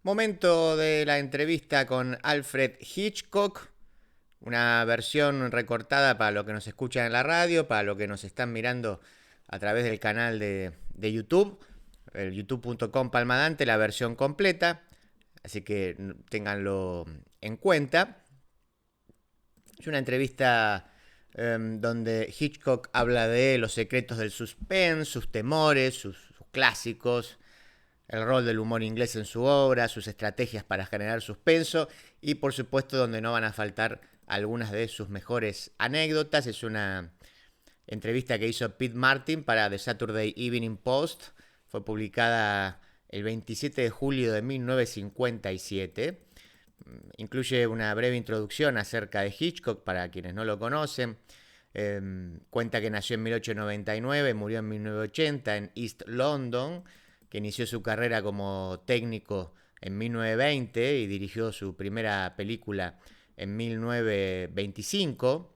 Momento de la entrevista con Alfred Hitchcock, una versión recortada para los que nos escuchan en la radio, para los que nos están mirando a través del canal de YouTube, el youtube.com Palmadante, la versión completa, así que ténganlo en cuenta. Es una entrevista donde Hitchcock habla de los secretos del suspense, sus temores, sus clásicos, el rol del humor inglés en su obra, sus estrategias para generar suspenso y por supuesto donde no van a faltar algunas de sus mejores anécdotas. Es una entrevista que hizo Pete Martin para The Saturday Evening Post. Fue publicada el 27 de julio de 1957. Incluye una breve introducción acerca de Hitchcock para quienes no lo conocen. Cuenta que nació en 1899, murió en 1980 en East London, que inició su carrera como técnico en 1920 y dirigió su primera película en 1925.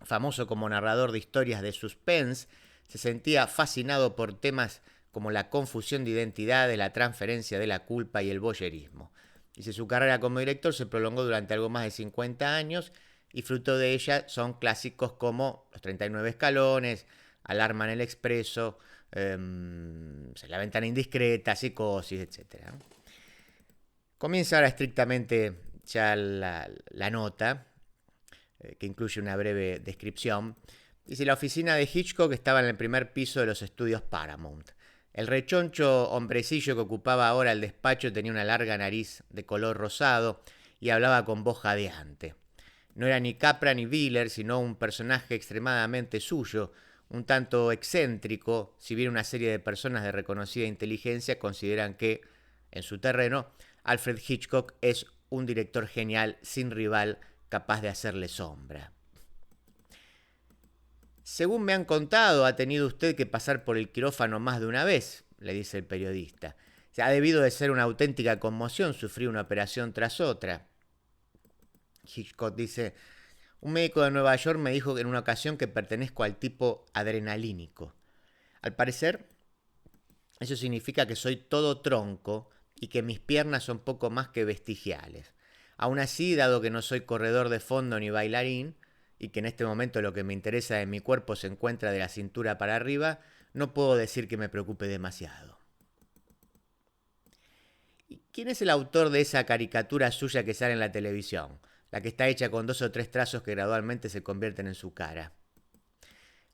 Famoso como narrador de historias de suspense, se sentía fascinado por temas como la confusión de identidades, la transferencia de la culpa y el voyerismo. Dice, su carrera como director se prolongó durante algo más de 50 años y fruto de ella son clásicos como Los 39 escalones, Alarma en el Expreso, La ventana indiscreta, Psicosis, etc. Comienza ahora estrictamente ya la nota, que incluye una breve descripción. Dice, la oficina de Hitchcock estaba en el primer piso de los estudios Paramount. El rechoncho hombrecillo que ocupaba ahora el despacho tenía una larga nariz de color rosado y hablaba con voz jadeante. No era ni Capra ni Wheeler, sino un personaje extremadamente suyo, un tanto excéntrico, si bien una serie de personas de reconocida inteligencia consideran que, en su terreno, Alfred Hitchcock es un director genial, sin rival, capaz de hacerle sombra. Según me han contado, ha tenido usted que pasar por el quirófano más de una vez, le dice el periodista. Ha debido de ser una auténtica conmoción sufrir una operación tras otra. Hitchcock dice, un médico de Nueva York me dijo en una ocasión que pertenezco al tipo adrenalínico. Al parecer, eso significa que soy todo tronco y que mis piernas son poco más que vestigiales. Aún así, dado que no soy corredor de fondo ni bailarín, y que en este momento lo que me interesa en mi cuerpo se encuentra de la cintura para arriba, no puedo decir que me preocupe demasiado. ¿Y quién es el autor de esa caricatura suya que sale en la televisión? La que está hecha con 2 o 3 trazos que gradualmente se convierten en su cara.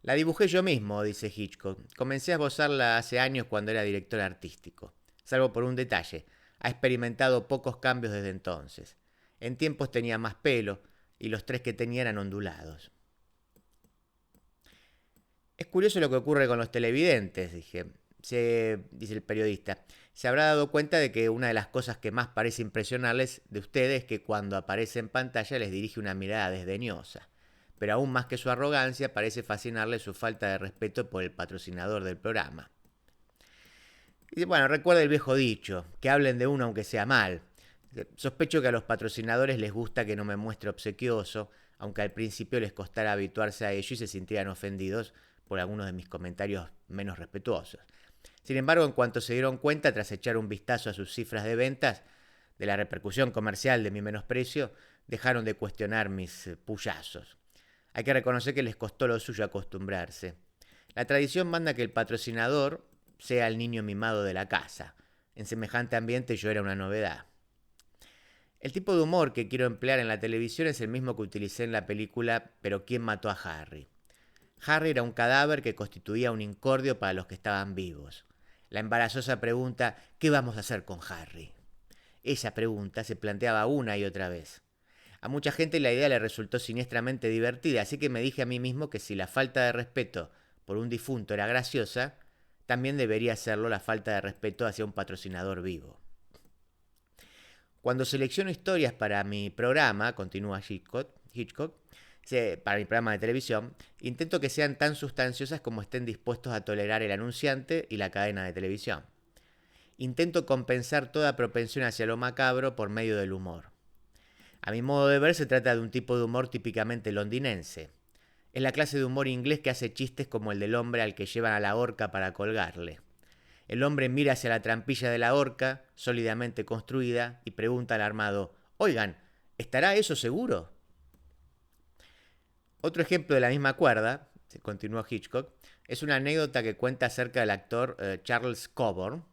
La dibujé yo mismo, dice Hitchcock. Comencé a esbozarla hace años cuando era director artístico. Salvo por un detalle, ha experimentado pocos cambios desde entonces. En tiempos tenía más pelo y los 3 que tenía eran ondulados. Es curioso lo que ocurre con los televidentes, dice el periodista. Se habrá dado cuenta de que una de las cosas que más parece impresionarles de ustedes es que cuando aparece en pantalla les dirige una mirada desdeñosa. Pero aún más que su arrogancia, parece fascinarle su falta de respeto por el patrocinador del programa. Y bueno, recuerda el viejo dicho, que hablen de uno aunque sea mal. Sospecho que a los patrocinadores les gusta que no me muestre obsequioso, aunque al principio les costara habituarse a ello y se sintieran ofendidos por algunos de mis comentarios menos respetuosos. Sin embargo, en cuanto se dieron cuenta, tras echar un vistazo a sus cifras de ventas, de la repercusión comercial de mi menosprecio, dejaron de cuestionar mis puyazos. Hay que reconocer que les costó lo suyo acostumbrarse. La tradición manda que el patrocinador sea el niño mimado de la casa. En semejante ambiente yo era una novedad. El tipo de humor que quiero emplear en la televisión es el mismo que utilicé en la película Pero ¿quién mató a Harry? Harry era un cadáver que constituía un incordio para los que estaban vivos. La embarazosa pregunta ¿qué vamos a hacer con Harry? Esa pregunta se planteaba una y otra vez. A mucha gente la idea le resultó siniestramente divertida, así que me dije a mí mismo que si la falta de respeto por un difunto era graciosa, también debería serlo la falta de respeto hacia un patrocinador vivo. Cuando selecciono historias para mi programa, continúa Hitchcock, para mi programa de televisión, intento que sean tan sustanciosas como estén dispuestos a tolerar el anunciante y la cadena de televisión. Intento compensar toda propensión hacia lo macabro por medio del humor. A mi modo de ver, se trata de un tipo de humor típicamente londinense. Es la clase de humor inglés que hace chistes como el del hombre al que llevan a la horca para colgarle. El hombre mira hacia la trampilla de la horca, sólidamente construida, y pregunta al armado: «Oigan, ¿estará eso seguro?». Otro ejemplo de la misma cuerda, se continuó Hitchcock, es una anécdota que cuenta acerca del actor Charles Coburn.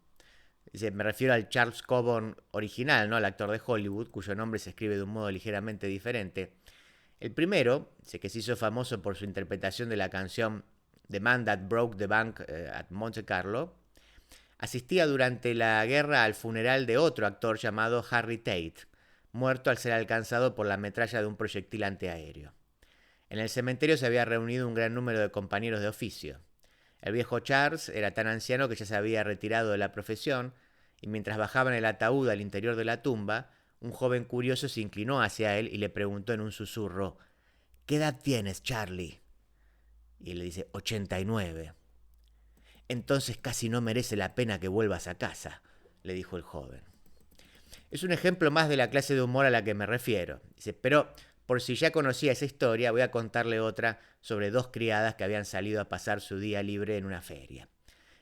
Dice, me refiero al Charles Coburn original, ¿no? Al actor de Hollywood, cuyo nombre se escribe de un modo ligeramente diferente. El primero, que se hizo famoso por su interpretación de la canción The Man That Broke the Bank at Monte Carlo, asistía durante la guerra al funeral de otro actor llamado Harry Tate, muerto al ser alcanzado por la metralla de un proyectil antiaéreo. En el cementerio se había reunido un gran número de compañeros de oficio. El viejo Charles era tan anciano que ya se había retirado de la profesión, y mientras bajaban el ataúd al interior de la tumba, un joven curioso se inclinó hacia él y le preguntó en un susurro: «¿Qué edad tienes, Charlie?». Y él le dice: 89. «Entonces casi no merece la pena que vuelvas a casa», le dijo el joven. Es un ejemplo más de la clase de humor a la que me refiero. Dice, pero por si ya conocía esa historia, voy a contarle otra sobre dos criadas que habían salido a pasar su día libre en una feria.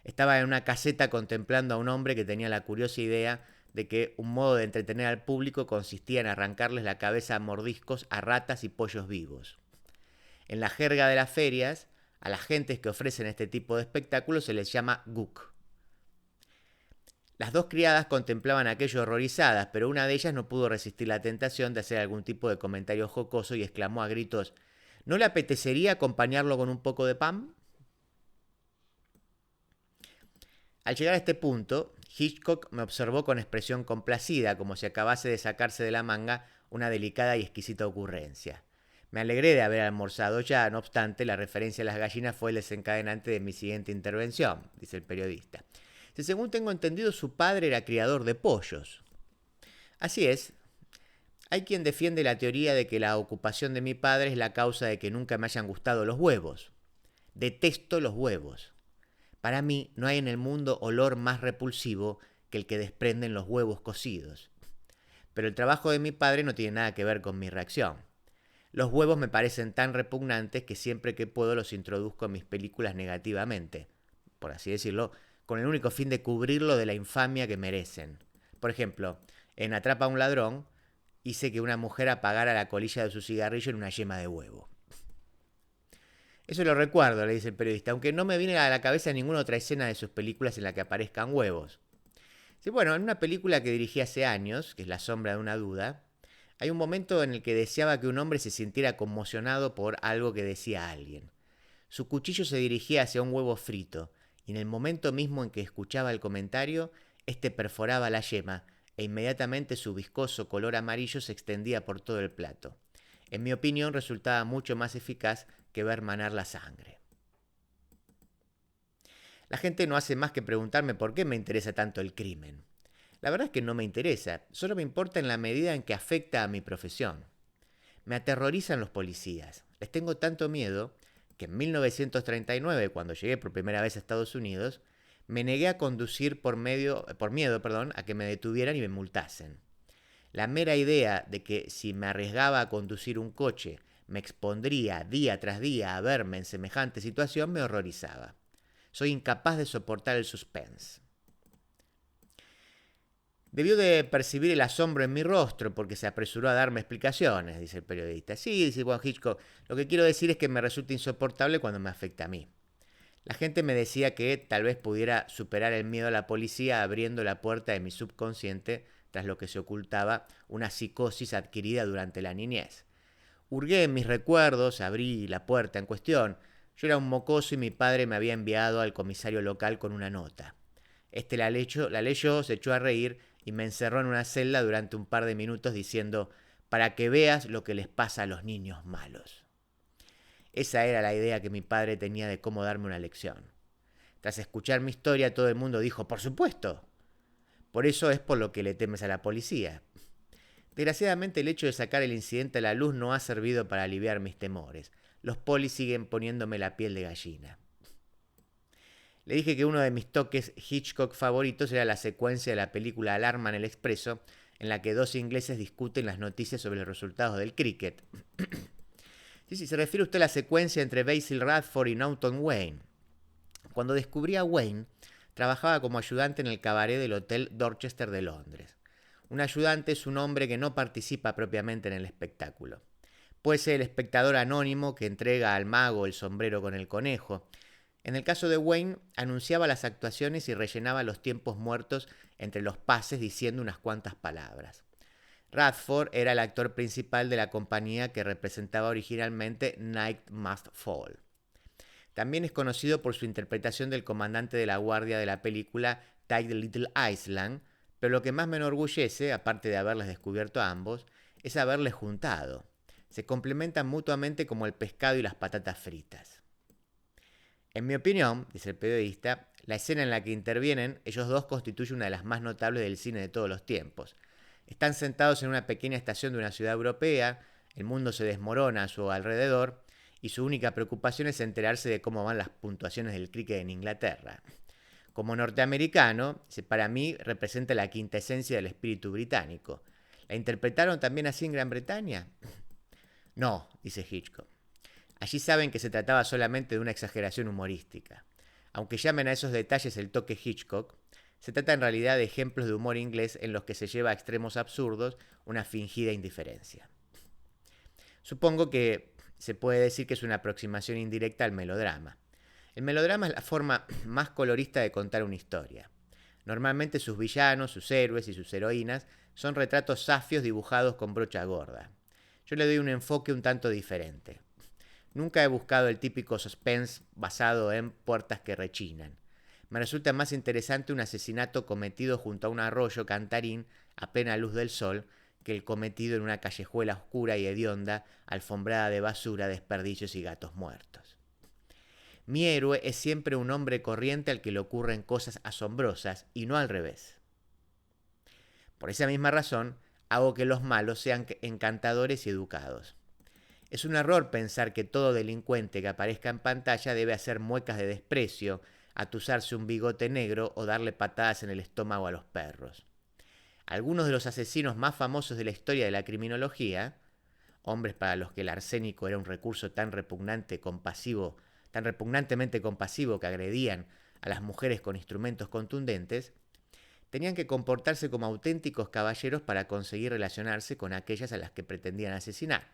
Estaba en una caseta contemplando a un hombre que tenía la curiosa idea de que un modo de entretener al público consistía en arrancarles la cabeza a mordiscos a ratas y pollos vivos. En la jerga de las ferias, a las gentes que ofrecen este tipo de espectáculos se les llama guk. Las dos criadas contemplaban aquello horrorizadas, pero una de ellas no pudo resistir la tentación de hacer algún tipo de comentario jocoso y exclamó a gritos: «¿No le apetecería acompañarlo con un poco de pan?». Al llegar a este punto, Hitchcock me observó con expresión complacida, como si acabase de sacarse de la manga una delicada y exquisita ocurrencia. Me alegré de haber almorzado ya, no obstante, la referencia a las gallinas fue el desencadenante de mi siguiente intervención, dice el periodista. Según tengo entendido, su padre era criador de pollos. Así es. Hay quien defiende la teoría de que la ocupación de mi padre es la causa de que nunca me hayan gustado los huevos. Detesto los huevos. Para mí no hay en el mundo olor más repulsivo que el que desprenden los huevos cocidos. Pero el trabajo de mi padre no tiene nada que ver con mi reacción. Los huevos me parecen tan repugnantes que siempre que puedo los introduzco en mis películas negativamente, por así decirlo, con el único fin de cubrirlo de la infamia que merecen. Por ejemplo, en Atrapa a un ladrón, hice que una mujer apagara la colilla de su cigarrillo en una yema de huevo. Eso lo recuerdo, le dice el periodista, aunque no me viene a la cabeza ninguna otra escena de sus películas en la que aparezcan huevos. Sí, bueno, en una película que dirigí hace años, que es La sombra de una duda, hay un momento en el que deseaba que un hombre se sintiera conmocionado por algo que decía alguien. Su cuchillo se dirigía hacia un huevo frito, y en el momento mismo en que escuchaba el comentario, este perforaba la yema, e inmediatamente su viscoso color amarillo se extendía por todo el plato. En mi opinión, resultaba mucho más eficaz que ver manar la sangre. La gente no hace más que preguntarme por qué me interesa tanto el crimen. La verdad es que no me interesa, solo me importa en la medida en que afecta a mi profesión. Me aterrorizan los policías. Les tengo tanto miedo que en 1939, cuando llegué por primera vez a Estados Unidos, me negué a conducir por miedo, a que me detuvieran y me multasen. La mera idea de que si me arriesgaba a conducir un coche me expondría día tras día a verme en semejante situación me horrorizaba. Soy incapaz de soportar el suspense. Debió de percibir el asombro en mi rostro porque se apresuró a darme explicaciones, dice el periodista. Sí, dice Juan Hitchcock, lo que quiero decir es que me resulta insoportable cuando me afecta a mí. La gente me decía que tal vez pudiera superar el miedo a la policía abriendo la puerta de mi subconsciente tras lo que se ocultaba una psicosis adquirida durante la niñez. Hurgué en mis recuerdos, abrí la puerta en cuestión. Yo era un mocoso y mi padre me había enviado al comisario local con una nota. Este la leyó, se echó a reír y me encerró en una celda durante un par de minutos diciendo: «Para que veas lo que les pasa a los niños malos». Esa era la idea que mi padre tenía de cómo darme una lección. Tras escuchar mi historia, todo el mundo dijo: «Por supuesto». Por eso es por lo que le temes a la policía. Desgraciadamente, el hecho de sacar el incidente a la luz no ha servido para aliviar mis temores. Los polis siguen poniéndome la piel de gallina. Le dije que uno de mis toques Hitchcock favoritos era la secuencia de la película Alarma en el Expreso, en la que dos ingleses discuten las noticias sobre los resultados del cricket. Sí, se refiere usted a la secuencia entre Basil Radford y Norton Wayne. Cuando descubrí a Wayne, trabajaba como ayudante en el cabaret del Hotel Dorchester de Londres. Un ayudante es un hombre que no participa propiamente en el espectáculo. Puede ser el espectador anónimo que entrega al mago el sombrero con el conejo. En el caso de Wayne, anunciaba las actuaciones y rellenaba los tiempos muertos entre los pases diciendo unas cuantas palabras. Radford era el actor principal de la compañía que representaba originalmente Night Must Fall. También es conocido por su interpretación del comandante de la guardia de la película Tight Little Island, pero lo que más me enorgullece, aparte de haberles descubierto a ambos, es haberles juntado. Se complementan mutuamente como el pescado y las patatas fritas. En mi opinión, dice el periodista, la escena en la que intervienen ellos dos constituye una de las más notables del cine de todos los tiempos. Están sentados en una pequeña estación de una ciudad europea, el mundo se desmorona a su alrededor y su única preocupación es enterarse de cómo van las puntuaciones del cricket en Inglaterra. Como norteamericano, para mí representa la quinta esencia del espíritu británico. ¿La interpretaron también así en Gran Bretaña? No, dice Hitchcock. Allí saben que se trataba solamente de una exageración humorística. Aunque llamen a esos detalles el toque Hitchcock, se trata en realidad de ejemplos de humor inglés en los que se lleva a extremos absurdos una fingida indiferencia. Supongo que se puede decir que es una aproximación indirecta al melodrama. El melodrama es la forma más colorista de contar una historia. Normalmente sus villanos, sus héroes y sus heroínas son retratos safios dibujados con brocha gorda. Yo le doy un enfoque un tanto diferente. Nunca he buscado el típico suspense basado en puertas que rechinan. Me resulta más interesante un asesinato cometido junto a un arroyo cantarín a plena luz del sol que el cometido en una callejuela oscura y hedionda, alfombrada de basura, desperdicios y gatos muertos. Mi héroe es siempre un hombre corriente al que le ocurren cosas asombrosas y no al revés. Por esa misma razón, hago que los malos sean encantadores y educados. Es un error pensar que todo delincuente que aparezca en pantalla debe hacer muecas de desprecio, atusarse un bigote negro o darle patadas en el estómago a los perros. Algunos de los asesinos más famosos de la historia de la criminología, hombres para los que el arsénico era un recurso tan repugnantemente compasivo que agredían a las mujeres con instrumentos contundentes, tenían que comportarse como auténticos caballeros para conseguir relacionarse con aquellas a las que pretendían asesinar.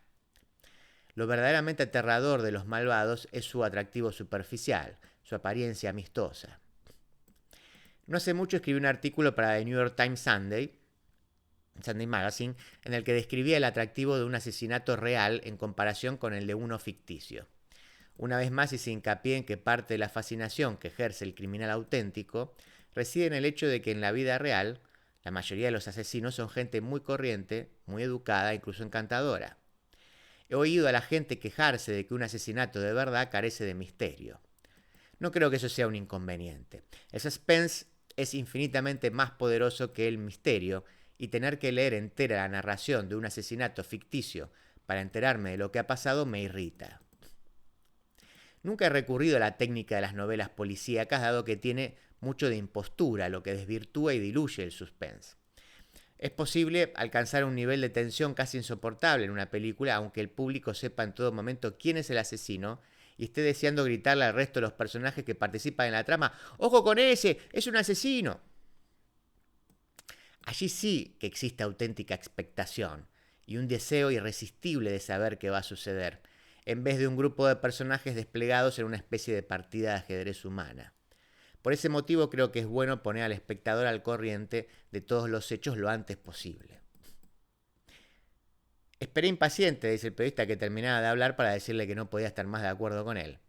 Lo verdaderamente aterrador de los malvados es su atractivo superficial, su apariencia amistosa. No hace mucho escribí un artículo para The New York Times Sunday Magazine, en el que describía el atractivo de un asesinato real en comparación con el de uno ficticio. Una vez más hice hincapié en que parte de la fascinación que ejerce el criminal auténtico reside en el hecho de que en la vida real la mayoría de los asesinos son gente muy corriente, muy educada, incluso encantadora. He oído a la gente quejarse de que un asesinato de verdad carece de misterio. No creo que eso sea un inconveniente. El suspense es infinitamente más poderoso que el misterio y tener que leer entera la narración de un asesinato ficticio para enterarme de lo que ha pasado me irrita. Nunca he recurrido a la técnica de las novelas policíacas dado que tiene mucho de impostura, lo que desvirtúa y diluye el suspense. Es posible alcanzar un nivel de tensión casi insoportable en una película, aunque el público sepa en todo momento quién es el asesino y esté deseando gritarle al resto de los personajes que participan en la trama: ¡ojo con ese! ¡Es un asesino! Allí sí que existe auténtica expectación y un deseo irresistible de saber qué va a suceder, en vez de un grupo de personajes desplegados en una especie de partida de ajedrez humana. Por ese motivo creo que es bueno poner al espectador al corriente de todos los hechos lo antes posible. Esperé impaciente, dice el periodista, que terminara de hablar para decirle que no podía estar más de acuerdo con él.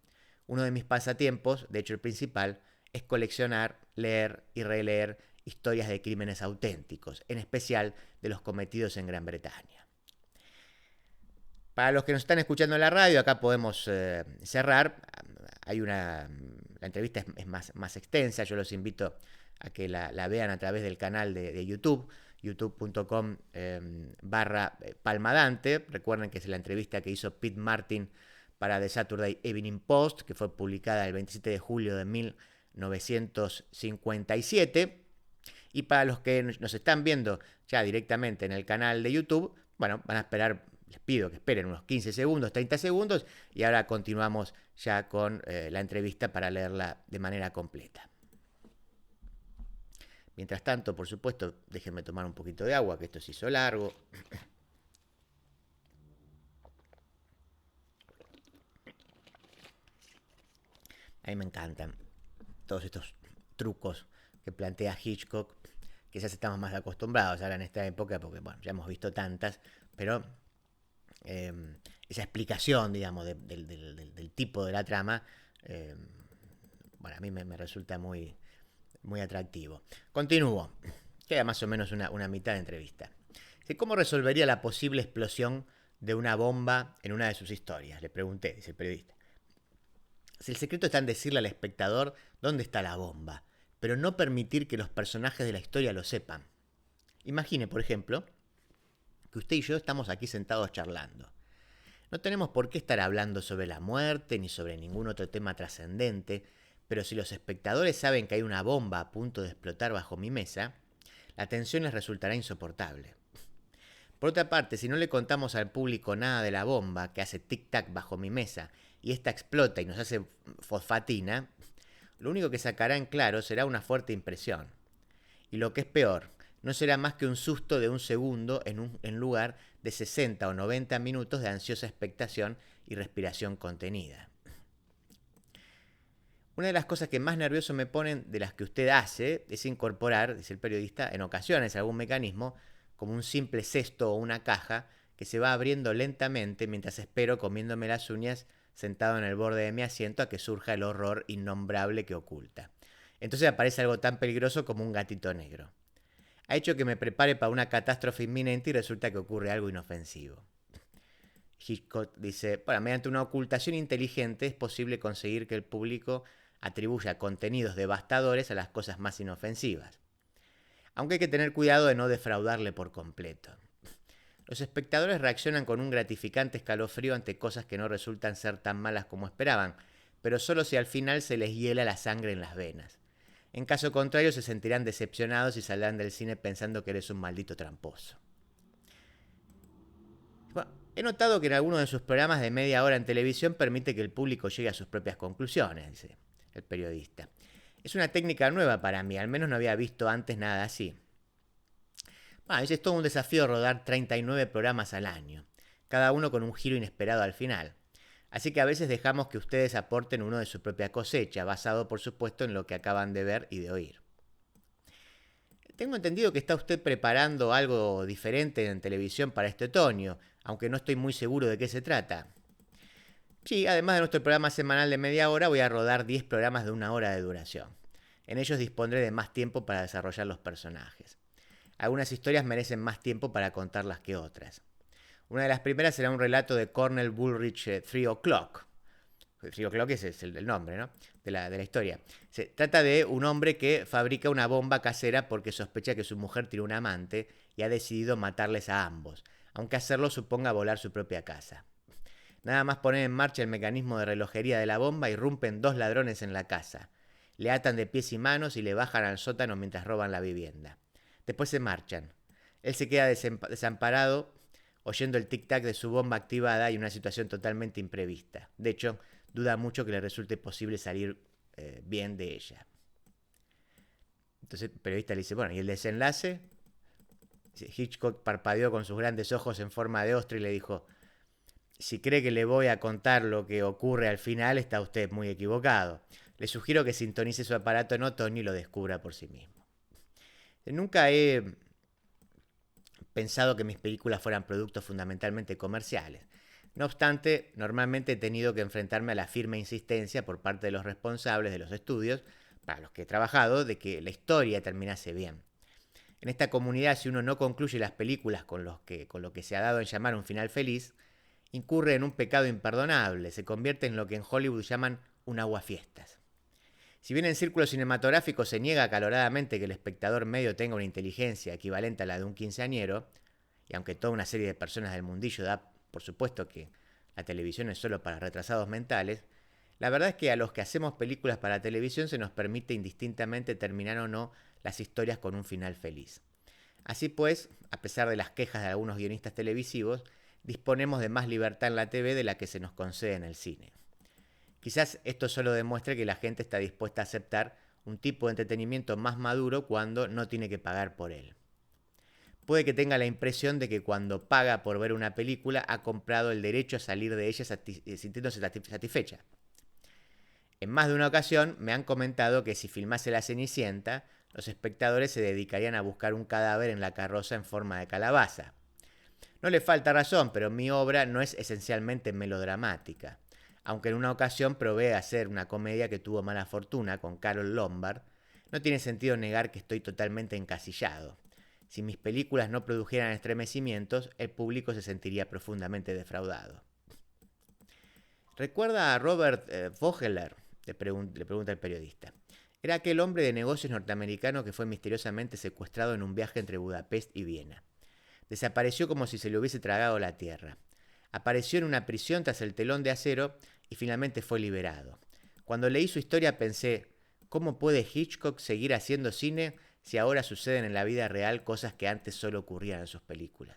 Uno de mis pasatiempos, de hecho el principal, es coleccionar, leer y releer historias de crímenes auténticos, en especial de los cometidos en Gran Bretaña. Para los que nos están escuchando en la radio, acá podemos cerrar. La entrevista es más extensa, yo los invito a que la vean a través del canal de YouTube, youtube.com/palmadante. Recuerden que es la entrevista que hizo Pete Martin para The Saturday Evening Post, que fue publicada el 27 de julio de 1957. Y para los que nos están viendo ya directamente en el canal de YouTube, bueno, van a esperar, les pido que esperen unos 15 segundos, 30 segundos, y ahora continuamos ya con la entrevista para leerla de manera completa. Mientras tanto, por supuesto, déjenme tomar un poquito de agua, que esto se hizo largo. A mí me encantan todos estos trucos que plantea Hitchcock. Quizás estamos más acostumbrados ahora en esta época, porque bueno, ya hemos visto tantas, pero eh, esa explicación, digamos, del tipo de la trama, eh, bueno, a mí me resulta muy atractivo. Continúo. Queda más o menos una mitad de entrevista. ¿Cómo resolvería la posible explosión de una bomba en una de sus historias? Le pregunté, dice el periodista. Si el secreto está en decirle al espectador dónde está la bomba, pero no permitir que los personajes de la historia lo sepan. Imagine, por ejemplo, que usted y yo estamos aquí sentados charlando. No tenemos por qué estar hablando sobre la muerte ni sobre ningún otro tema trascendente, pero si los espectadores saben que hay una bomba a punto de explotar bajo mi mesa, la tensión les resultará insoportable. Por otra parte, si no le contamos al público nada de la bomba que hace tic-tac bajo mi mesa y esta explota y nos hace fosfatina, lo único que sacará en claro será una fuerte impresión. Y lo que es peor, no será más que un susto de un segundo en lugar de 60 o 90 minutos de ansiosa expectación y respiración contenida. Una de las cosas que más nervioso me ponen de las que usted hace es incorporar, dice el periodista, en ocasiones algún mecanismo como un simple cesto o una caja que se va abriendo lentamente mientras espero comiéndome las uñas sentado en el borde de mi asiento a que surja el horror innombrable que oculta. Entonces aparece algo tan peligroso como un gatito negro. Ha hecho que me prepare para una catástrofe inminente y resulta que ocurre algo inofensivo. Hitchcock dice, bueno, mediante una ocultación inteligente es posible conseguir que el público atribuya contenidos devastadores a las cosas más inofensivas. Aunque hay que tener cuidado de no defraudarle por completo. Los espectadores reaccionan con un gratificante escalofrío ante cosas que no resultan ser tan malas como esperaban, pero solo si al final se les hiela la sangre en las venas. En caso contrario, se sentirán decepcionados y saldrán del cine pensando que eres un maldito tramposo. Bueno, he notado que en algunos de sus programas de media hora en televisión permite que el público llegue a sus propias conclusiones, dice el periodista. Es una técnica nueva para mí, al menos no había visto antes nada así. Es todo un desafío rodar 39 programas al año, cada uno con un giro inesperado al final. Así que a veces dejamos que ustedes aporten uno de su propia cosecha, basado por supuesto en lo que acaban de ver y de oír. Tengo entendido que está usted preparando algo diferente en televisión para este otoño, aunque no estoy muy seguro de qué se trata. Sí, además de nuestro programa semanal de media hora, voy a rodar 10 programas de 1 hora de duración. En ellos dispondré de más tiempo para desarrollar los personajes. Algunas historias merecen más tiempo para contarlas que otras. Una de las primeras será un relato de Cornell Bullrich 3 O'Clock. 3 O'Clock es el nombre, ¿no? de la historia. Se trata de un hombre que fabrica una bomba casera porque sospecha que su mujer tiene un amante y ha decidido matarles a ambos, aunque hacerlo suponga volar su propia casa. Nada más poner en marcha el mecanismo de relojería de la bomba, irrumpen 2 ladrones en la casa. Le atan de pies y manos y le bajan al sótano mientras roban la vivienda. Después se marchan. Él se queda desamparado, oyendo el tic-tac de su bomba activada y una situación totalmente imprevista. De hecho, duda mucho que le resulte posible salir bien de ella. Entonces el periodista le dice, bueno, ¿y el desenlace? Hitchcock parpadeó con sus grandes ojos en forma de ostra y le dijo, si cree que le voy a contar lo que ocurre al final, está usted muy equivocado. Le sugiero que sintonice su aparato en otoño y lo descubra por sí mismo. Nunca he pensado que mis películas fueran productos fundamentalmente comerciales. No obstante, normalmente he tenido que enfrentarme a la firme insistencia por parte de los responsables de los estudios, para los que he trabajado, de que la historia terminase bien. En esta comunidad, si uno no concluye las películas con lo que se ha dado en llamar un final feliz, incurre en un pecado imperdonable, se convierte en lo que en Hollywood llaman un aguafiestas. Si bien en círculos cinematográficos se niega acaloradamente que el espectador medio tenga una inteligencia equivalente a la de un quinceañero, y aunque toda una serie de personas del mundillo da por supuesto que la televisión es solo para retrasados mentales, la verdad es que a los que hacemos películas para televisión se nos permite indistintamente terminar o no las historias con un final feliz. Así pues, a pesar de las quejas de algunos guionistas televisivos, disponemos de más libertad en la TV de la que se nos concede en el cine. Quizás esto solo demuestre que la gente está dispuesta a aceptar un tipo de entretenimiento más maduro cuando no tiene que pagar por él. Puede que tenga la impresión de que cuando paga por ver una película ha comprado el derecho a salir de ella sintiéndose satisfecha. En más de una ocasión me han comentado que si filmase La Cenicienta, los espectadores se dedicarían a buscar un cadáver en la carroza en forma de calabaza. No le falta razón, pero mi obra no es esencialmente melodramática. Aunque en una ocasión probé hacer una comedia que tuvo mala fortuna con Carol Lombard, no tiene sentido negar que estoy totalmente encasillado. Si mis películas no produjeran estremecimientos, el público se sentiría profundamente defraudado. ¿Recuerda a Robert Vogeler? Le pregunta el periodista. Era aquel hombre de negocios norteamericano que fue misteriosamente secuestrado en un viaje entre Budapest y Viena. Desapareció como si se le hubiese tragado la tierra. Apareció en una prisión tras el telón de acero y finalmente fue liberado. Cuando leí su historia pensé, ¿cómo puede Hitchcock seguir haciendo cine si ahora suceden en la vida real cosas que antes solo ocurrían en sus películas?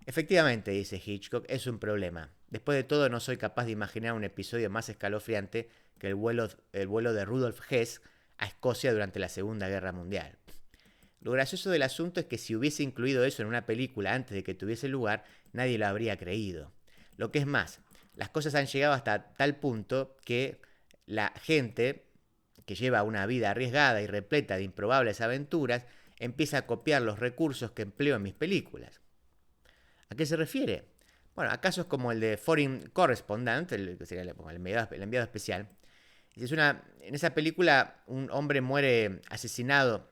Efectivamente, dice Hitchcock, es un problema. Después de todo, no soy capaz de imaginar un episodio más escalofriante que el vuelo de Rudolf Hess a Escocia durante la Segunda Guerra Mundial. Lo gracioso del asunto es que si hubiese incluido eso en una película antes de que tuviese lugar, nadie lo habría creído. Lo que es más, las cosas han llegado hasta tal punto que la gente que lleva una vida arriesgada y repleta de improbables aventuras empieza a copiar los recursos que empleo en mis películas. ¿A qué se refiere? Bueno, a casos como el de Foreign Correspondent, que sería el enviado especial. En esa película un hombre muere asesinado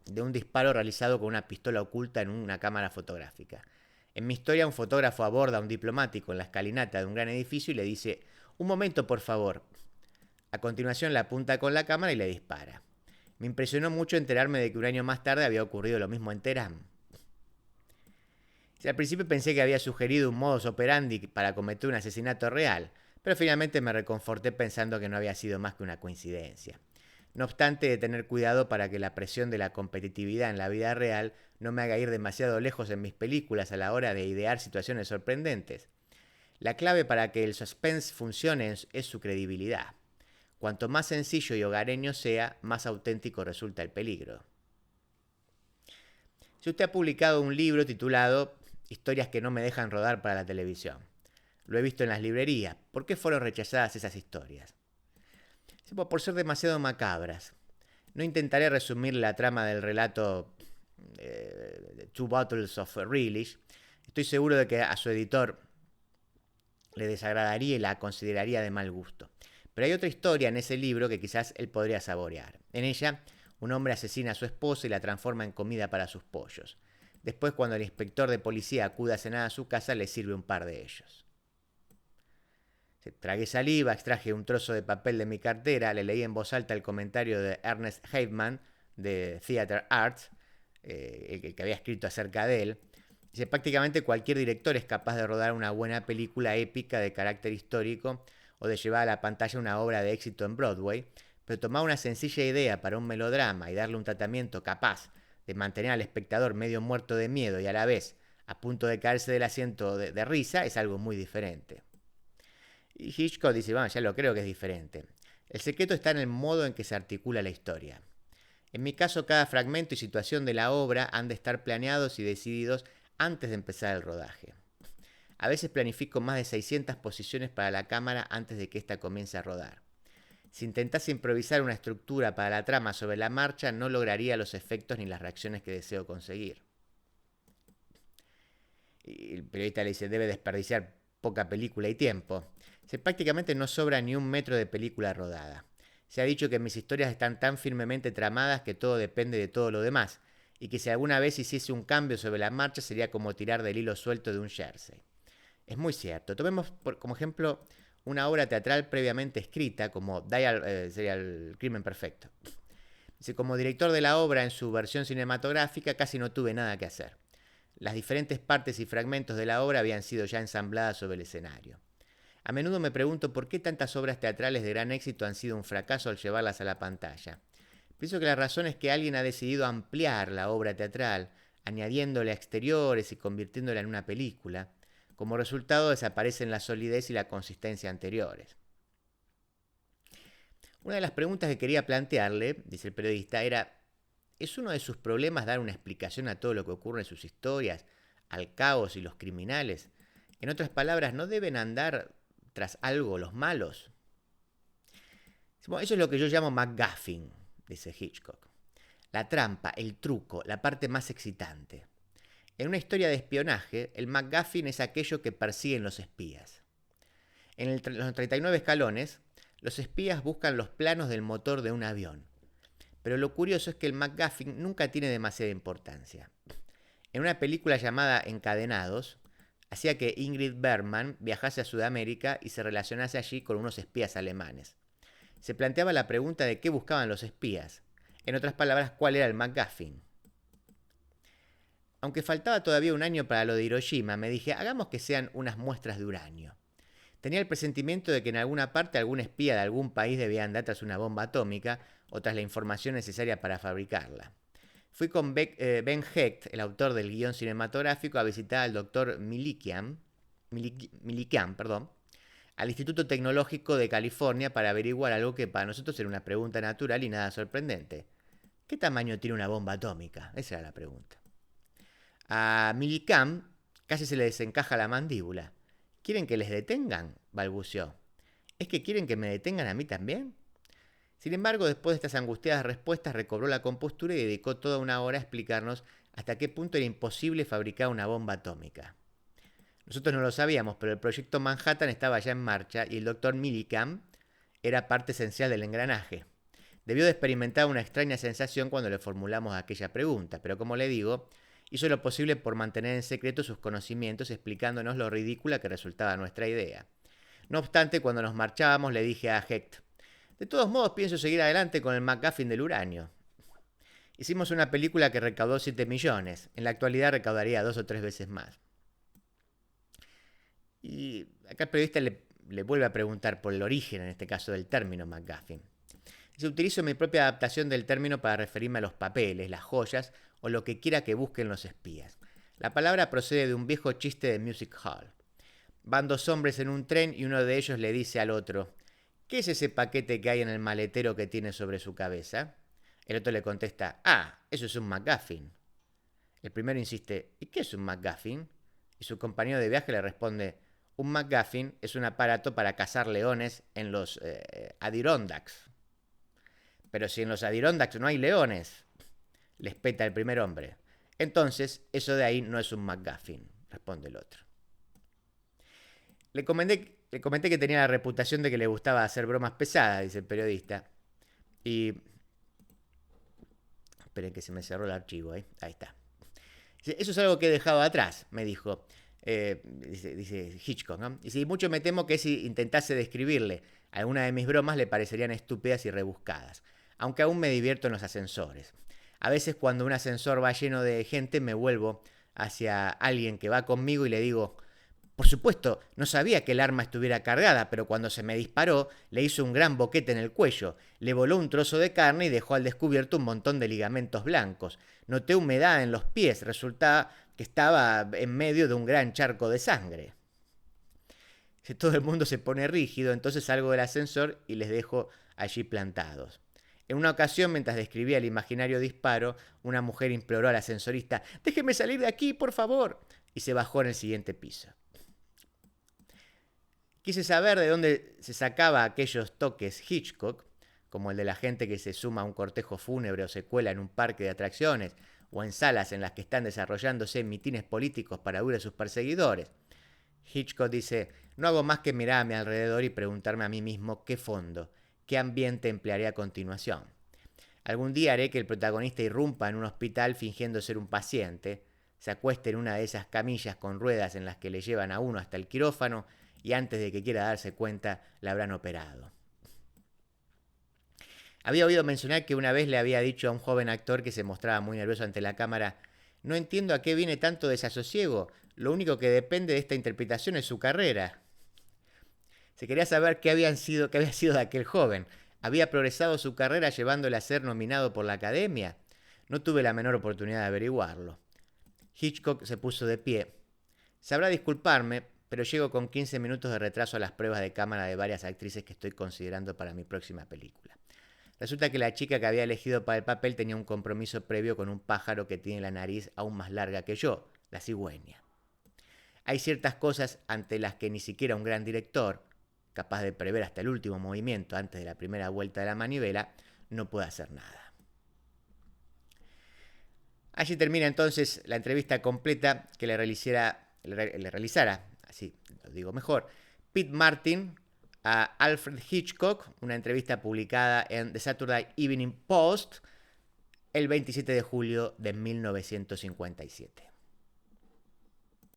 de un disparo realizado con una pistola oculta en una cámara fotográfica. En mi historia, un fotógrafo aborda a un diplomático en la escalinata de un gran edificio y le dice: un momento, por favor. A continuación le apunta con la cámara y le dispara. Me impresionó mucho enterarme de que un año más tarde había ocurrido lo mismo en Teherán. Al principio pensé que había sugerido un modus operandi para cometer un asesinato real, pero finalmente me reconforté pensando que no había sido más que una coincidencia. No obstante, de tener cuidado para que la presión de la competitividad en la vida real no me haga ir demasiado lejos en mis películas a la hora de idear situaciones sorprendentes. La clave para que el suspense funcione es su credibilidad. Cuanto más sencillo y hogareño sea, más auténtico resulta el peligro. Si usted ha publicado un libro titulado Historias que no me dejan rodar para la televisión. Lo he visto en las librerías. ¿Por qué fueron rechazadas esas historias? Por ser demasiado macabras. No intentaré resumir la trama del relato Two Bottles of Relish. Estoy seguro de que a su editor le desagradaría y la consideraría de mal gusto. Pero hay otra historia en ese libro que quizás él podría saborear. En ella, un hombre asesina a su esposa y la transforma en comida para sus pollos. Después, cuando el inspector de policía acude a cenar a su casa, le sirve un par de ellos. Tragué saliva, extraje un trozo de papel de mi cartera, le leí en voz alta el comentario de Ernest Haveman de Theater Arts, el que había escrito acerca de él. Dice, prácticamente cualquier director es capaz de rodar una buena película épica de carácter histórico o de llevar a la pantalla una obra de éxito en Broadway, pero tomar una sencilla idea para un melodrama y darle un tratamiento capaz de mantener al espectador medio muerto de miedo y a la vez a punto de caerse del asiento de risa es algo muy diferente. Y Hitchcock dice, bueno, ya lo creo que es diferente. El secreto está en el modo en que se articula la historia. En mi caso, cada fragmento y situación de la obra han de estar planeados y decididos antes de empezar el rodaje. A veces planifico más de 600 posiciones para la cámara antes de que ésta comience a rodar. Si intentase improvisar una estructura para la trama sobre la marcha, no lograría los efectos ni las reacciones que deseo conseguir. Y el periodista le dice, debe desperdiciar poca película y tiempo. Prácticamente no sobra ni un metro de película rodada. Se ha dicho que mis historias están tan firmemente tramadas que todo depende de todo lo demás, y que si alguna vez hiciese un cambio sobre la marcha sería como tirar del hilo suelto de un jersey. Es muy cierto. Tomemos como ejemplo una obra teatral previamente escrita, como sería El Crimen Perfecto. Como director de la obra en su versión cinematográfica casi no tuve nada que hacer. Las diferentes partes y fragmentos de la obra habían sido ya ensambladas sobre el escenario. A menudo me pregunto por qué tantas obras teatrales de gran éxito han sido un fracaso al llevarlas a la pantalla. Pienso que la razón es que alguien ha decidido ampliar la obra teatral, añadiéndole exteriores y convirtiéndola en una película. Como resultado desaparecen la solidez y la consistencia anteriores. Una de las preguntas que quería plantearle, dice el periodista, era, ¿es uno de sus problemas dar una explicación a todo lo que ocurre en sus historias, al caos y los criminales? En otras palabras, ¿no deben andar tras algo los malos? Bueno, eso es lo que yo llamo MacGuffin, dice Hitchcock. La trampa, el truco, la parte más excitante. En una historia de espionaje, el MacGuffin es aquello que persiguen los espías. En los 39 escalones, los espías buscan los planos del motor de un avión. Pero lo curioso es que el MacGuffin nunca tiene demasiada importancia. En una película llamada Encadenados, hacía que Ingrid Bergman viajase a Sudamérica y se relacionase allí con unos espías alemanes. Se planteaba la pregunta de qué buscaban los espías. En otras palabras, ¿cuál era el MacGuffin? Aunque faltaba todavía un año para lo de Hiroshima, me dije, hagamos que sean unas muestras de uranio. Tenía el presentimiento de que en alguna parte algún espía de algún país debía andar tras una bomba atómica o tras la información necesaria para fabricarla. Fui con Ben Hecht, el autor del guión cinematográfico, a visitar al doctor Millikan, al Instituto Tecnológico de California para averiguar algo que para nosotros era una pregunta natural y nada sorprendente. ¿Qué tamaño tiene una bomba atómica? Esa era la pregunta. A Millikan casi se le desencaja la mandíbula. ¿Quieren que les detengan?, balbuceó. ¿Es que quieren que me detengan a mí también? Sin embargo, después de estas angustiadas respuestas, recobró la compostura y dedicó toda una hora a explicarnos hasta qué punto era imposible fabricar una bomba atómica. Nosotros no lo sabíamos, pero el proyecto Manhattan estaba ya en marcha y el doctor Millikan era parte esencial del engranaje. Debió de experimentar una extraña sensación cuando le formulamos aquella pregunta, pero como le digo, hizo lo posible por mantener en secreto sus conocimientos, explicándonos lo ridícula que resultaba nuestra idea. No obstante, cuando nos marchábamos, le dije a Hecht, de todos modos pienso seguir adelante con el MacGuffin del uranio. Hicimos una película que recaudó 7 millones, en la actualidad recaudaría 2 o 3 veces más. Y acá el periodista le vuelve a preguntar por el origen, en este caso, del término MacGuffin. Dice, utilizo mi propia adaptación del término para referirme a los papeles, las joyas o lo que quiera que busquen los espías. La palabra procede de un viejo chiste de Music Hall. Van dos hombres en un tren y uno de ellos le dice al otro, ¿qué es ese paquete que hay en el maletero que tiene sobre su cabeza? El otro le contesta, eso es un MacGuffin. El primero insiste, ¿y qué es un MacGuffin? Y su compañero de viaje le responde, un MacGuffin es un aparato para cazar leones en los Adirondacks. Pero si en los Adirondacks no hay leones, le espeta el primer hombre. Entonces, eso de ahí no es un MacGuffin, responde el otro. Le comenté que tenía la reputación de que le gustaba hacer bromas pesadas, dice el periodista. Y... esperen que se me cerró el archivo, ahí está. Eso es algo que he dejado atrás, me dijo. Dice Hitchcock, ¿no? Y mucho me temo que si intentase describirle alguna de mis bromas le parecerían estúpidas y rebuscadas. Aunque aún me divierto en los ascensores. A veces cuando un ascensor va lleno de gente me vuelvo hacia alguien que va conmigo y le digo, por supuesto, no sabía que el arma estuviera cargada, pero cuando se me disparó le hizo un gran boquete en el cuello, le voló un trozo de carne y dejó al descubierto un montón de ligamentos blancos. Noté humedad en los pies, resultaba que estaba en medio de un gran charco de sangre. Todo el mundo se pone rígido, entonces salgo del ascensor y les dejo allí plantados. En una ocasión, mientras describía el imaginario disparo, una mujer imploró al ascensorista, «¡Déjeme salir de aquí, por favor!» y se bajó en el siguiente piso. Quise saber de dónde se sacaba aquellos toques Hitchcock, como el de la gente que se suma a un cortejo fúnebre o se cuela en un parque de atracciones, o en salas en las que están desarrollándose mitines políticos para huir a sus perseguidores. Hitchcock dice, no hago más que mirar a mi alrededor y preguntarme a mí mismo qué fondo, qué ambiente emplearé a continuación. Algún día haré que el protagonista irrumpa en un hospital fingiendo ser un paciente, se acueste en una de esas camillas con ruedas en las que le llevan a uno hasta el quirófano y antes de que quiera darse cuenta la habrán operado. Había oído mencionar que una vez le había dicho a un joven actor que se mostraba muy nervioso ante la cámara, no entiendo a qué viene tanto desasosiego, lo único que depende de esta interpretación es su carrera. Se quería saber qué había sido de aquel joven. ¿Había progresado su carrera llevándole a ser nominado por la Academia? No tuve la menor oportunidad de averiguarlo. Hitchcock se puso de pie. Sabrá disculparme, pero llego con 15 minutos de retraso a las pruebas de cámara de varias actrices que estoy considerando para mi próxima película. Resulta que la chica que había elegido para el papel tenía un compromiso previo con un pájaro que tiene la nariz aún más larga que yo, la cigüeña. Hay ciertas cosas ante las que ni siquiera un gran director, capaz de prever hasta el último movimiento antes de la primera vuelta de la manivela, no puede hacer nada. Allí termina entonces la entrevista completa que le realizara, así lo digo mejor, Pete Martin a Alfred Hitchcock, una entrevista publicada en The Saturday Evening Post el 27 de julio de 1957.